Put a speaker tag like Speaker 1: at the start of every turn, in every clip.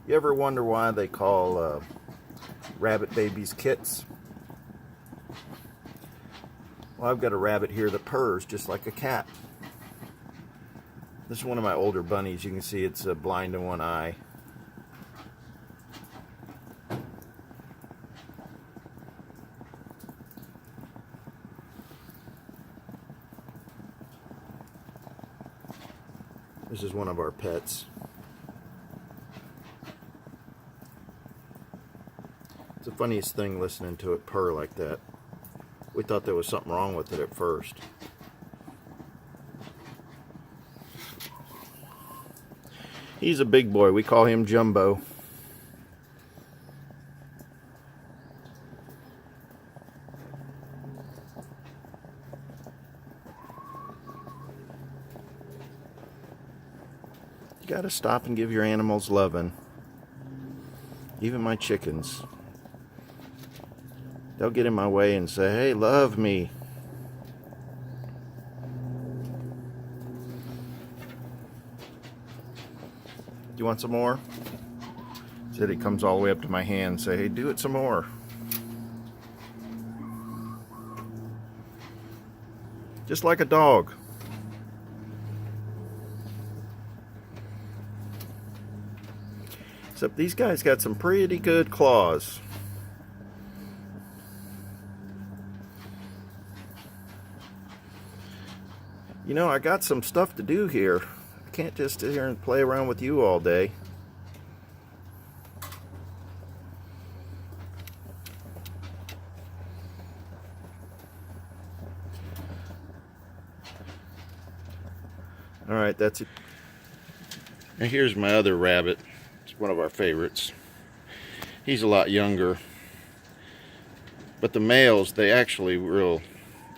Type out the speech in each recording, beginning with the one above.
Speaker 1: You ever wonder why they call rabbit babies kits? Well, I've got a rabbit here that purrs just like a cat. This is one of my older bunnies. You can see it's blind in one eye. This is one of our pets. It's the funniest thing listening to it purr like that. We thought there was something wrong with it at first. He's a big boy. We call him Jumbo. You gotta stop and give your animals loving. Even my chickens. They'll get in my way and say, "Hey, love me." You want some more? Said he comes all the way up to my hand and say, "Hey, do it some more." Just like a dog. Except these guys got some pretty good claws. You know, I got some stuff to do here. I can't just sit here and play around with you all day. Alright, that's it. And here's my other rabbit. It's one of our favorites. He's a lot younger. But the males, they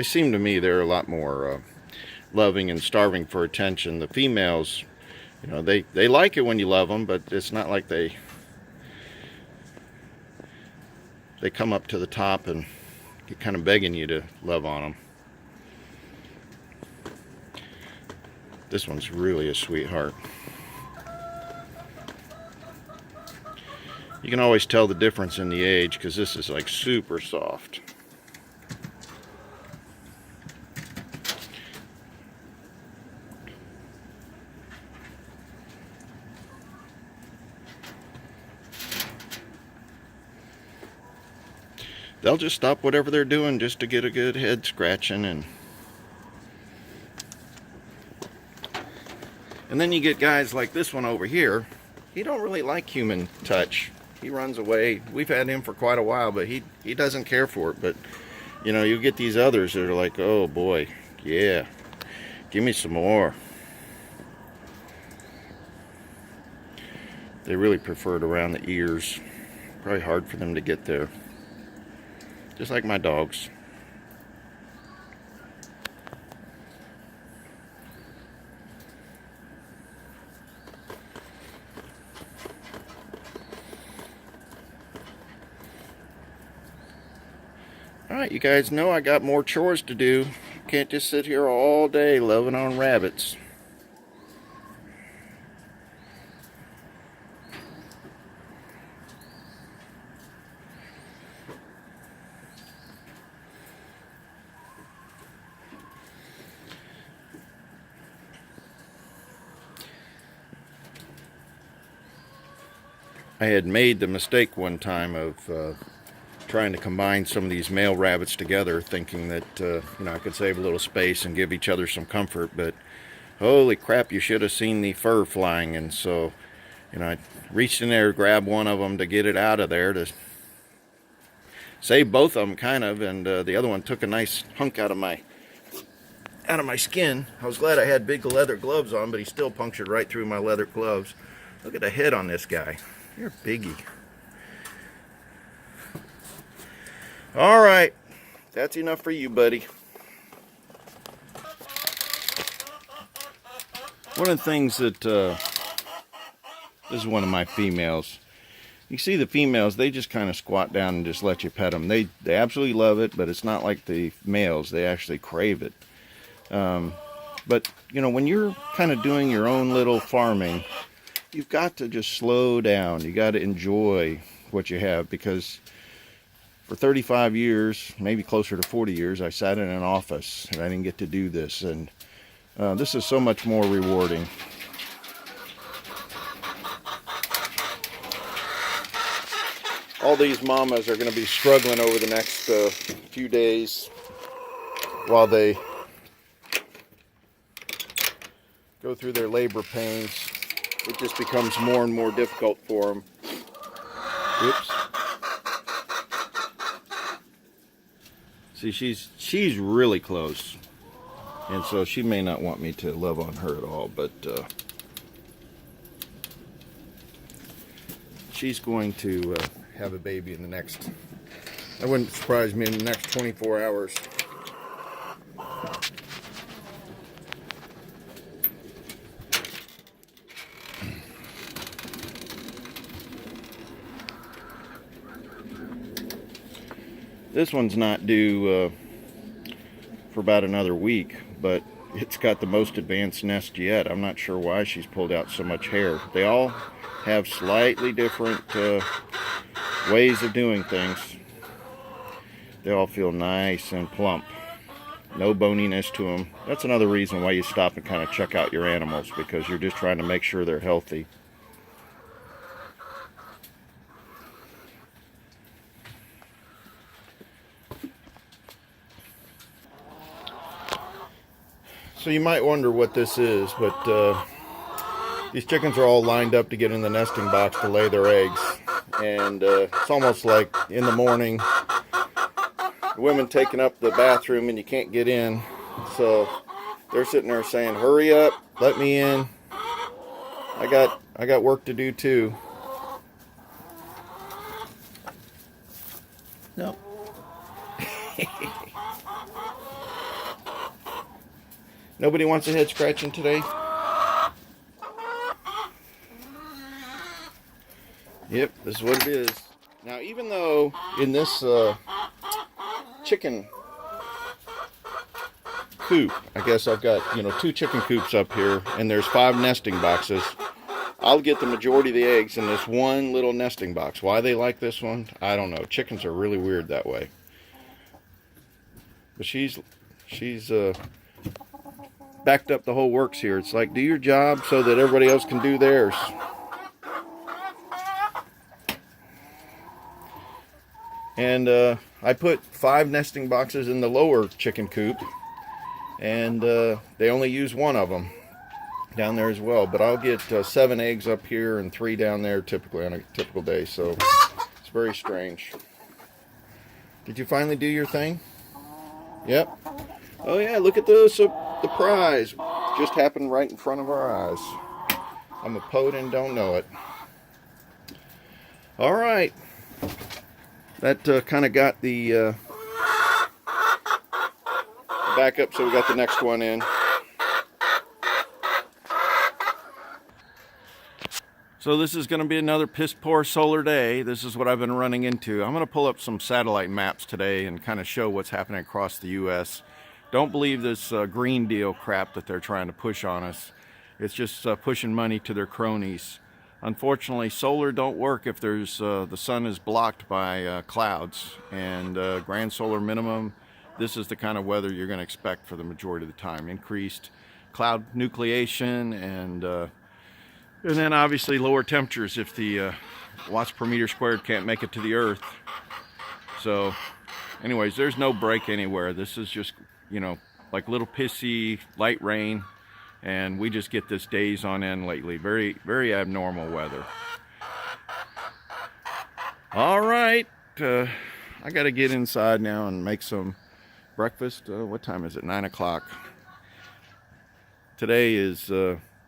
Speaker 1: seem to me they're a lot more loving and starving for attention. The females, you know, they like it when you love them, but it's not like they come up to the top and get kind of begging you to love on them. This one's really a sweetheart. You can always tell the difference in the age because this is like super soft. They'll just stop whatever they're doing just to get a good head scratching, and then you get guys like this one over here. He don't really like human touch. He runs away. We've had him for quite a while, but he doesn't care for it. But you know, you get these others that are like, "Oh boy, yeah, give me some more." They really prefer it around the ears. Probably hard for them to get there. Just like my dogs. Alright, you guys know I got more chores to do. Can't just sit here all day loving on rabbits. I had made the mistake one time of trying to combine some of these male rabbits together, thinking that you know, I could save a little space and give each other some comfort, but holy crap, you should have seen the fur flying. And so, you know, I reached in there, grabbed one of them to get it out of there to save both of them, kind of, and the other one took a nice hunk out of my skin. I was glad I had big leather gloves on, but he still punctured right through my leather gloves. Look at the head on this guy. You're a biggie. All right, that's enough for you, buddy. One of the things that this is one of my females. You see the females, they just kind of squat down and just let you pet them. They absolutely love it, but it's not like the males. They actually crave it. But you know, when you're kind of doing your own little farming, you've got to just slow down. You got to enjoy what you have, because for 35 years, maybe closer to 40 years, I sat in an office and I didn't get to do this. And this is so much more rewarding. All these mamas are going to be struggling over the next few days while they go through their labor pains. It just becomes more and more difficult for them. Oops. See, she's really close, and so she may not want me to love on her at all, but she's going to have a baby in the next, that wouldn't surprise me, in the next 24 hours. This one's not due for about another week, but it's got the most advanced nest yet. I'm not sure why she's pulled out so much hair. They all have slightly different ways of doing things. They all feel nice and plump. No boniness to them. That's another reason why you stop and kind of check out your animals, because you're just trying to make sure they're healthy. So you might wonder what this is, but these chickens are all lined up to get in the nesting box to lay their eggs. And it's almost like in the morning, the women taking up the bathroom and you can't get in. So they're sitting there saying, hurry up, let me in. I got work to do too. No. Nobody wants a head scratching today? Yep, this is what it is. Now, even though in this chicken coop, I guess I've got, 2 chicken coops up here, and there's 5 nesting boxes, I'll get the majority of the eggs in this one little nesting box. Why they like this one, I don't know. Chickens are really weird that way. But she's backed up the whole works here. It's like, do your job so that everybody else can do theirs. And I put 5 nesting boxes in the lower chicken coop, and they only use 1 of them down there as well. But I'll get 7 eggs up here and 3 down there typically on a typical day. So it's very strange. Did you finally do your thing? Yep. Oh yeah, look at those. So the prize just happened right in front of our eyes. I'm a poet and don't know it. All right. That kind of got the back up, so we got the next one in. So this is going to be another piss poor solar day. This is what I've been running into. I'm going to pull up some satellite maps today and kind of show what's happening across the U.S. Don't believe this Green Deal crap that they're trying to push on us. It's just pushing money to their cronies. Unfortunately, solar don't work if there's the sun is blocked by clouds. And grand solar minimum, this is the kind of weather you're going to expect for the majority of the time. Increased cloud nucleation, and then obviously lower temperatures if the watts per meter squared can't make it to the earth. So anyways, there's no break anywhere. This is just, like little pissy light rain, and we just get this days on end lately. Very, very abnormal weather. All right, I got to get inside now and make some breakfast. What time is it? 9 o'clock. Today is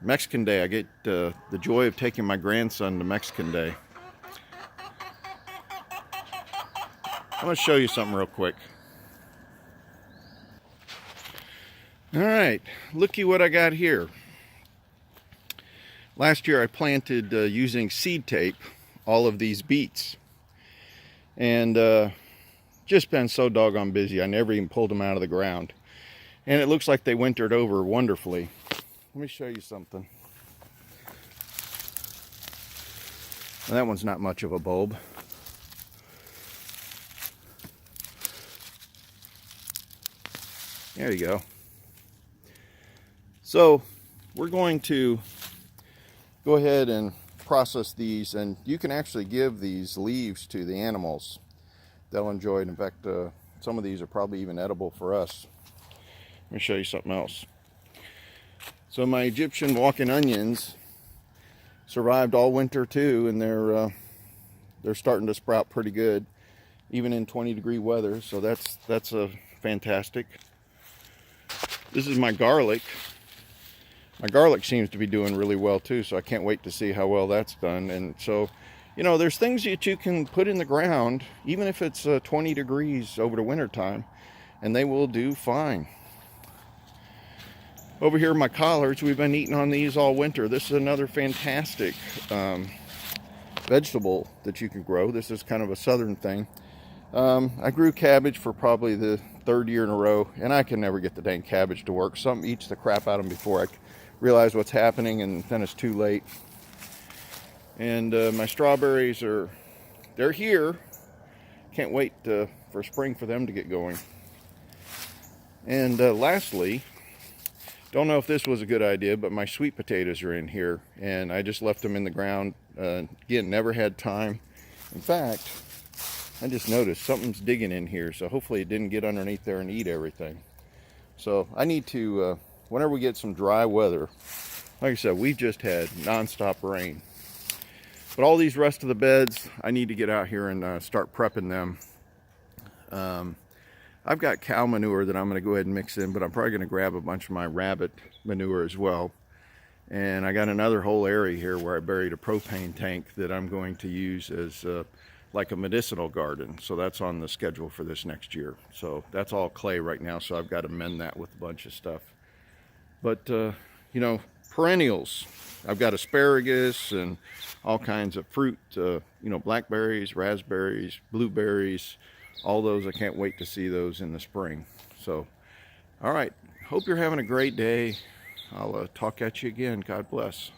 Speaker 1: Mexican Day. I get the joy of taking my grandson to Mexican Day. I'm going to show you something real quick. All right, looky what I got here. Last year I planted using seed tape all of these beets, and just been so doggone busy I never even pulled them out of the ground, and it looks like they wintered over wonderfully. Let me show you something. And that one's not much of a bulb. There you go. So we're going to go ahead and process these, and you can actually give these leaves to the animals. They'll enjoy it. In fact, some of these are probably even edible for us. Let me show you something else. So my Egyptian walking onions survived all winter too, and they're starting to sprout pretty good, even in 20-degree weather. So that's a fantastic. This is my garlic. My garlic seems to be doing really well too, so I can't wait to see how well that's done. And so, you know, there's things that you can put in the ground, even if it's 20 degrees over the winter time, and they will do fine. Over here, my collards, we've been eating on these all winter. This is another fantastic vegetable that you can grow. This is kind of a southern thing. I grew cabbage for probably the 3rd year in a row, and I can never get the dang cabbage to work. Something eats the crap out of them before I realize what's happening, and then it's too late. And my strawberries they're here. Can't wait for spring for them to get going. And lastly, don't know if this was a good idea, but my sweet potatoes are in here, and I just left them in the ground. Again, never had time. In fact, I just noticed something's digging in here, so hopefully it didn't get underneath there and eat everything. So I need to, whenever we get some dry weather, like I said, we've just had nonstop rain. But all these rest of the beds, I need to get out here and start prepping them. I've got cow manure that I'm going to go ahead and mix in, but I'm probably going to grab a bunch of my rabbit manure as well. And I got another whole area here where I buried a propane tank that I'm going to use as like a medicinal garden. So that's on the schedule for this next year. So that's all clay right now, so I've got to mend that with a bunch of stuff. But you know, perennials, I've got asparagus and all kinds of fruit, you know, blackberries, raspberries, blueberries, all those. I can't wait to see those in the spring. So all right, hope you're having a great day. I'll talk at you again. God bless.